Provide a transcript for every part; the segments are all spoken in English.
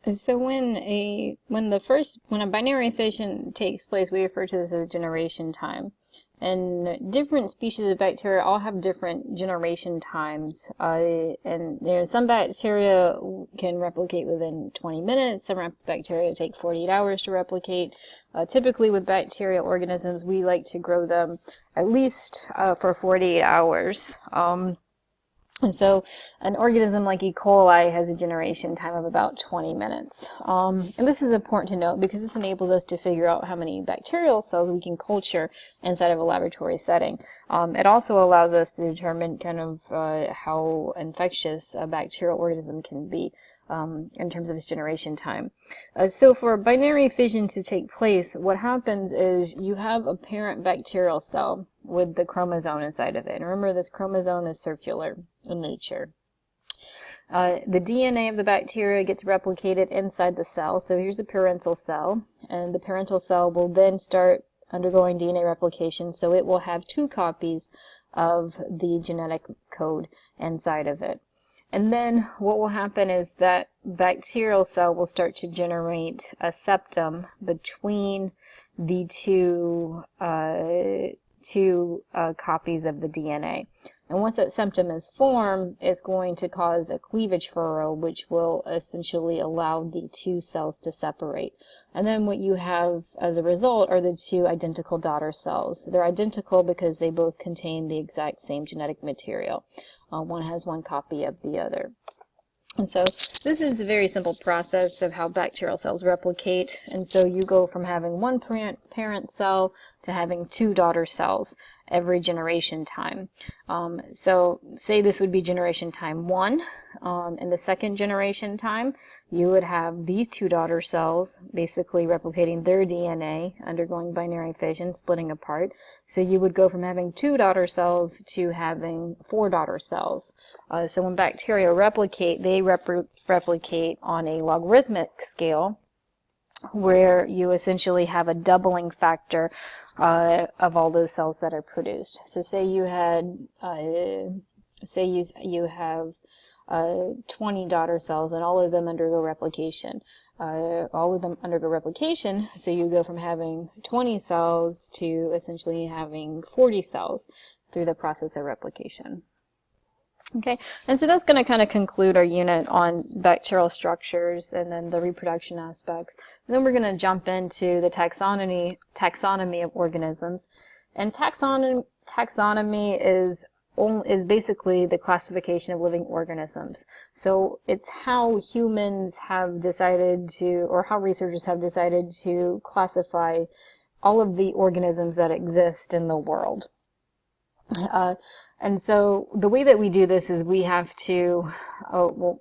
So when a binary fission takes place, we refer to this as generation time. And different species of bacteria all have different generation times. And some bacteria can replicate within 20 minutes. Some bacteria take 48 hours to replicate. Typically with bacterial organisms, we like to grow them at least for 48 hours. And so an organism like E. coli has a generation time of about 20 minutes. And this is important to note because this enables us to figure out how many bacterial cells we can culture inside of a laboratory setting. It also allows us to determine kind of how infectious a bacterial organism can be in terms of its generation time. So for binary fission to take place, what happens is you have a parent bacterial cell with the chromosome inside of it. And remember, this chromosome is circular in nature. The DNA of the bacteria gets replicated inside the cell. So here's the parental cell, and the parental cell will then start undergoing DNA replication. So it will have 2 copies of the genetic code inside of it. And then what will happen is that bacterial cell will start to generate a septum between the two copies of the DNA. And once that septum is formed, it's going to cause a cleavage furrow, which will essentially allow the 2 cells to separate. And then what you have as a result are the 2 identical daughter cells. They're identical because they both contain the exact same genetic material. One has 1 copy of the other. And so this is a very simple process of how bacterial cells replicate. And so you go from having 1 parent cell to having 2 daughter cells every generation time. So say this would be generation time 1. In the second generation time, you would have these 2 daughter cells basically replicating their DNA, undergoing binary fission, splitting apart. So you would go from having 2 daughter cells to having 4 daughter cells. So when bacteria replicate, they replicate on a logarithmic scale, where you essentially have a doubling factor of all those cells that are produced. So say you had, you have 20 daughter cells, and all of them undergo replication. So you go from having 20 cells to essentially having 40 cells through the process of replication. Okay, and so that's going to kind of conclude our unit on bacterial structures and then the reproduction aspects. And then we're going to jump into the taxonomy of organisms. And taxonomy is basically the classification of living organisms. So it's how humans have decided to, or how researchers have decided to classify all of the organisms that exist in the world. And so the way that we do this is we have to,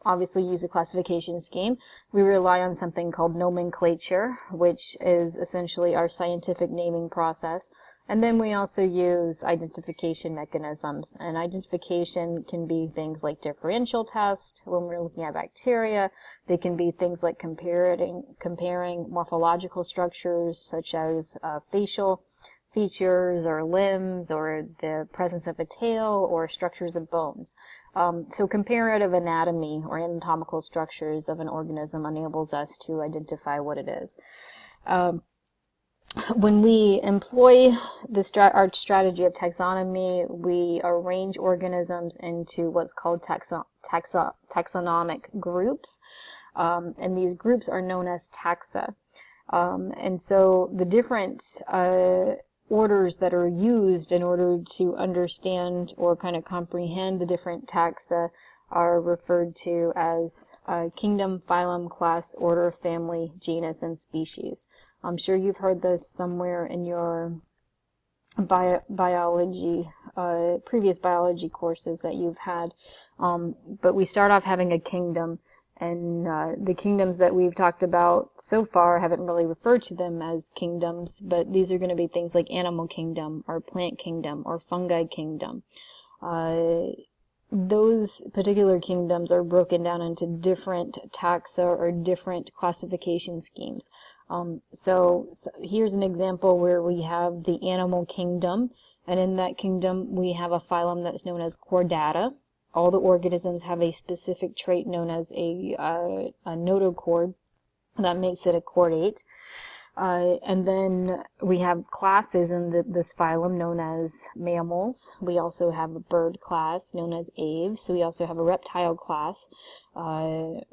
obviously use a classification scheme. We rely on something called nomenclature, which is essentially our scientific naming process. And then we also use identification mechanisms. And identification can be things like differential tests when we're looking at bacteria. They can be things like comparing morphological structures such as facial features or limbs or the presence of a tail or structures of bones. So comparative anatomy or anatomical structures of an organism enables us to identify what it is. When we employ our strategy of taxonomy, we arrange organisms into what's called taxonomic groups, and these groups are known as taxa. And so the different orders that are used in order to understand or kind of comprehend the different taxa are referred to as kingdom, phylum, class, order, family, genus, and species. I'm sure you've heard this somewhere in your biology, previous biology courses that you've had. But we start off having a kingdom, and the kingdoms that we've talked about so far haven't really referred to them as kingdoms, but these are going to be things like animal kingdom or plant kingdom or fungi kingdom. Those particular kingdoms are broken down into different taxa or different classification schemes. So here's an example where we have the animal kingdom, and in that kingdom we have a phylum that's known as Chordata. All the organisms have a specific trait known as a notochord. That makes it a chordate. And then we have classes in this phylum known as mammals. We also have a bird class known as aves. So we also have a reptile class,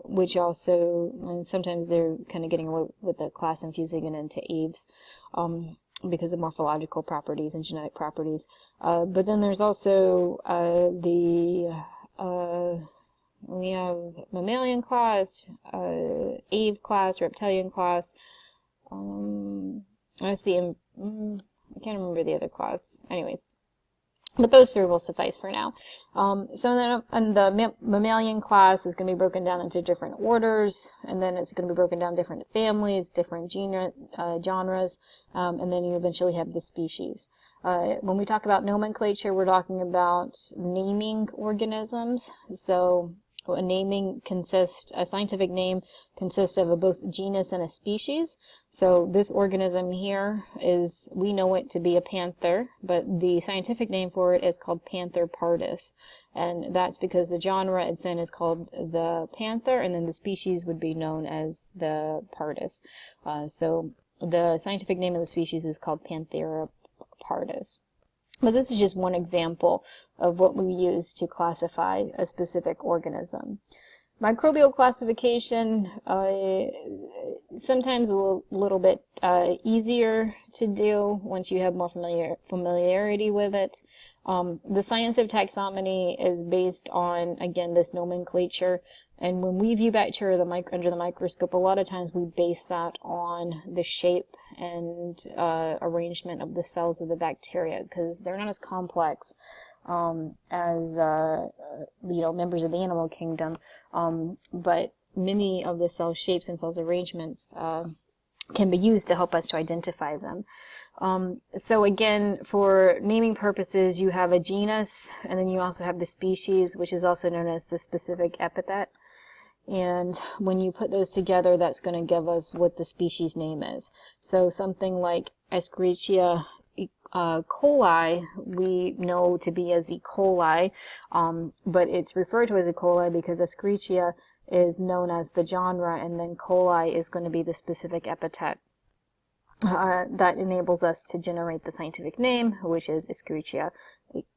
which also, and sometimes they're kind of getting away with the class and fusing it into aves because of morphological properties and genetic properties. But then there's also we have mammalian class, ave class, reptilian class. I see. I can't remember the other class. Anyways, but those three will suffice for now. So then, and the mammalian class is going to be broken down into different orders, and then it's going to be broken down different families, different genres, and then you eventually have the species. When we talk about nomenclature, we're talking about naming organisms. So a scientific name consists of both genus and a species. So this organism here we know it to be a panther, but the scientific name for it is called Panther pardus. And that's because the genre it's in is called the panther, and then the species would be known as the pardus. So the scientific name of the species is called Panthera pardus. But this is just one example of what we use to classify a specific organism. Microbial classification, sometimes a little bit easier to do once you have more familiarity with it. The science of taxonomy is based on, again, this nomenclature. And when we view bacteria under the microscope, a lot of times we base that on the shape and arrangement of the cells of the bacteria, because they're not as complex as members of the animal kingdom. But many of the cell shapes and cells arrangements can be used to help us to identify them. So again, for naming purposes, you have a genus, and then you also have the species, which is also known as the specific epithet. And when you put those together, that's going to give us what the species name is. So something like Escherichia coli, we know to be as E. coli, but it's referred to as E. coli because Escherichia is known as the genre, and then coli is going to be the specific epithet. That enables us to generate the scientific name, which is Escherichia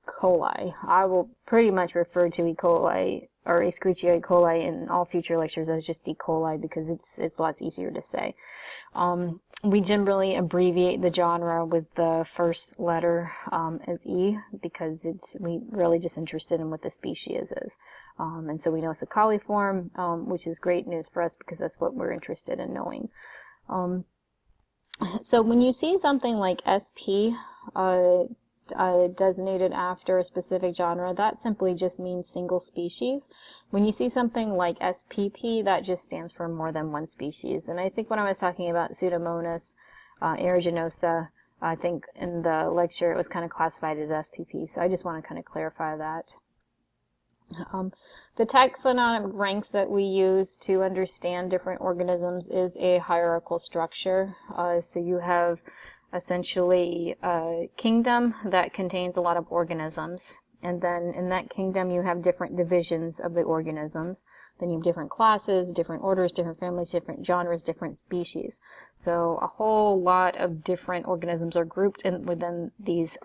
coli. I will pretty much refer to E. coli or Escherichia coli in all future lectures as just E. coli because it's lots easier to say. We generally abbreviate the genre with the first letter as E because we really just interested in what the species is. And so we know it's a coliform, which is great news for us because that's what we're interested in knowing. So when you see something like SP designated after a specific genre, that simply just means single species. When you see something like SPP, that just stands for more than one species. And I think when I was talking about Pseudomonas aeruginosa, I think in the lecture it was kind of classified as SPP, so I just want to kind of clarify that. The taxonomic ranks that we use to understand different organisms is a hierarchical structure. So you have essentially a kingdom that contains a lot of organisms, and then in that kingdom you have different divisions of the organisms. Then you have different classes, different orders, different families, different genres, different species. So a whole lot of different organisms are grouped within these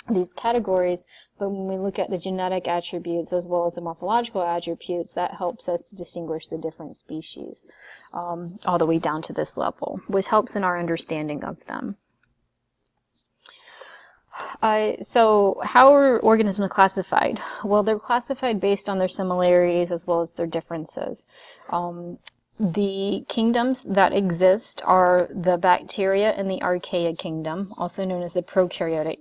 these categories, but when we look at the genetic attributes as well as the morphological attributes, that helps us to distinguish the different species all the way down to this level, which helps in our understanding of them. So how are organisms classified? Well, they're classified based on their similarities as well as their differences. The kingdoms that exist are the bacteria in the Archaea kingdom, also known as the prokaryote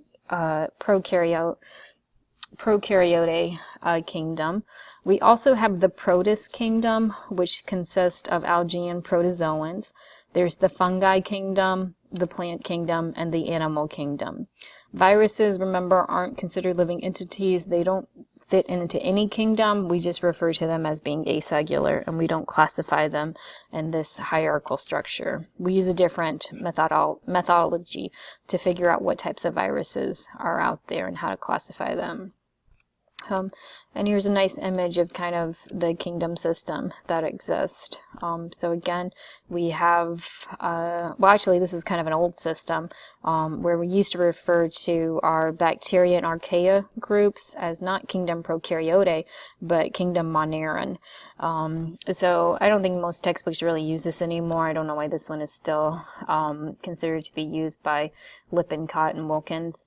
kingdom. We also have the Protist kingdom, which consists of algae and protozoans. There's the fungi kingdom, the plant kingdom, and the animal kingdom. Viruses, remember, aren't considered living entities. They don't fit into any kingdom. We just refer to them as being acellular, and we don't classify them in this hierarchical structure. We use a different methodology to figure out what types of viruses are out there and how to classify them. And here's a nice image of kind of the kingdom system that exists. So again, we have, well actually this is kind of an old system where we used to refer to our bacteria and archaea groups as not kingdom Prokaryote, but kingdom Monera. So I don't think most textbooks really use this anymore. I don't know why this one is still considered to be used by Lippincott and Wilkins.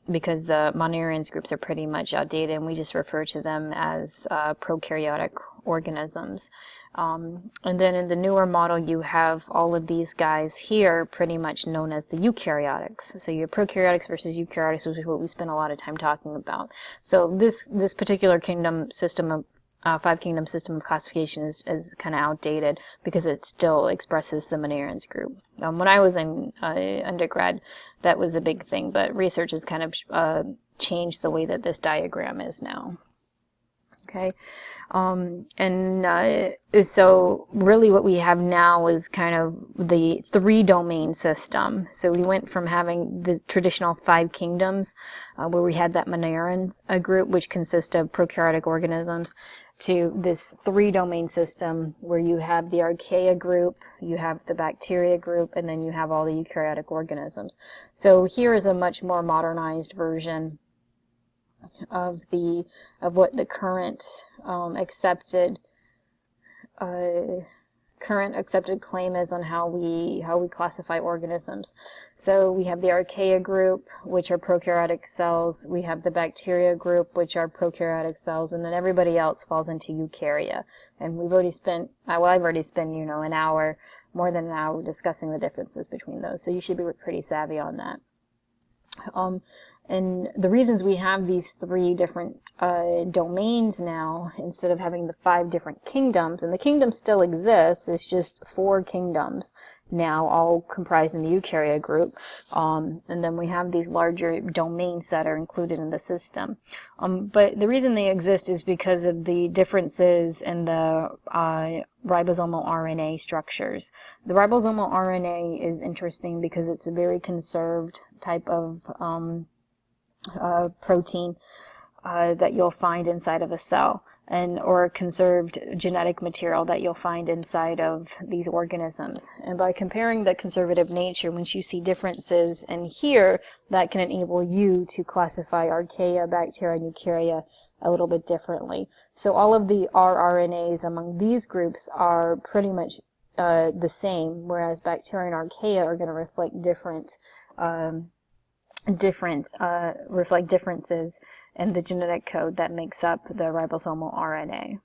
Because the Monerans groups are pretty much outdated and we just refer to them as prokaryotic organisms. And then in the newer model you have all of these guys here pretty much known as the eukaryotics. So you have prokaryotics versus eukaryotics, which is what we spend a lot of time talking about. So this particular kingdom system of five kingdom system of classification is kind of outdated because it still expresses the Monerans group. When I was in undergrad, that was a big thing, but research has kind of changed the way that this diagram is now. Okay, so really what we have now is kind of the three-domain system. So we went from having the traditional five kingdoms, where we had that Moneran group, which consists of prokaryotic organisms, to this three-domain system where you have the archaea group, you have the bacteria group, and then you have all the eukaryotic organisms. So here is a much more modernized version of what the current accepted claim is on how we classify organisms. So we have the archaea group, which are prokaryotic cells. We have the bacteria group, which are prokaryotic cells, and then everybody else falls into eukarya. And we've already spent, well, I've already spent, you know, an hour, more than an hour, discussing the differences between those. So you should be pretty savvy on that. And the reasons we have these three different domains now, instead of having the five different kingdoms, and the kingdom still exists, it's just four kingdoms now, all comprised in the eukarya group, and then we have these larger domains that are included in the system. But the reason they exist is because of the differences in the ribosomal RNA structures. The ribosomal RNA is interesting because it's a very conserved type of protein that you'll find inside of a cell, or conserved genetic material that you'll find inside of these organisms. And by comparing the conservative nature, once you see differences in here, that can enable you to classify archaea, bacteria, and eukarya a little bit differently. So all of the rRNAs among these groups are pretty much the same, whereas bacteria and archaea are going to reflect reflect differences in the genetic code that makes up the ribosomal RNA.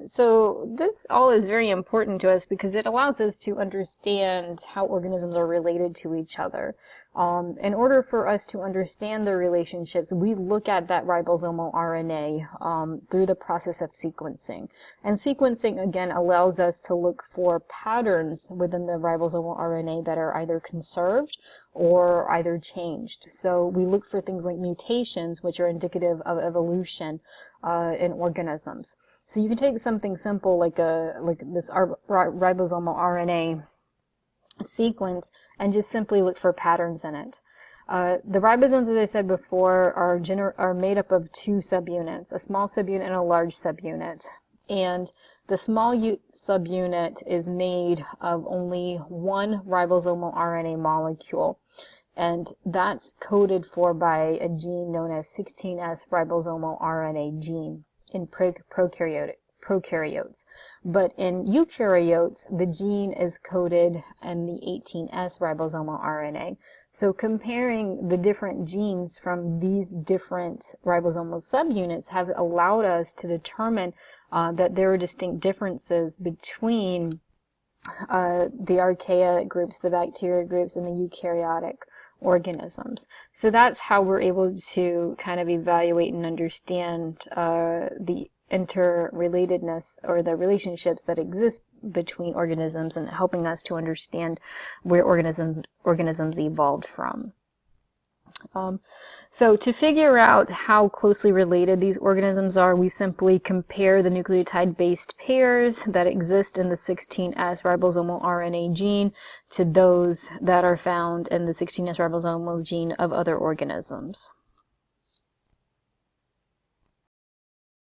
So this all is very important to us because it allows us to understand how organisms are related to each other. In order for us to understand the relationships, we look at that ribosomal RNA through the process of sequencing. And sequencing, again, allows us to look for patterns within the ribosomal RNA that are either conserved or either changed. So we look for things like mutations, which are indicative of evolution in organisms. So you can take something simple like this ribosomal RNA sequence and just simply look for patterns in it. The ribosomes, as I said before, are made up of two subunits, a small subunit and a large subunit. And the small subunit is made of only one ribosomal RNA molecule. And that's coded for by a gene known as 16S ribosomal RNA gene in prokaryotes. But in eukaryotes, the gene is coded in the 18S ribosomal RNA. So comparing the different genes from these different ribosomal subunits have allowed us to determine that there are distinct differences between the archaea groups, the bacteria groups, and the eukaryotic organisms. So that's how we're able to kind of evaluate and understand the interrelatedness or the relationships that exist between organisms and helping us to understand where organisms evolved from. So to figure out how closely related these organisms are, we simply compare the nucleotide-based pairs that exist in the 16S ribosomal RNA gene to those that are found in the 16S ribosomal gene of other organisms.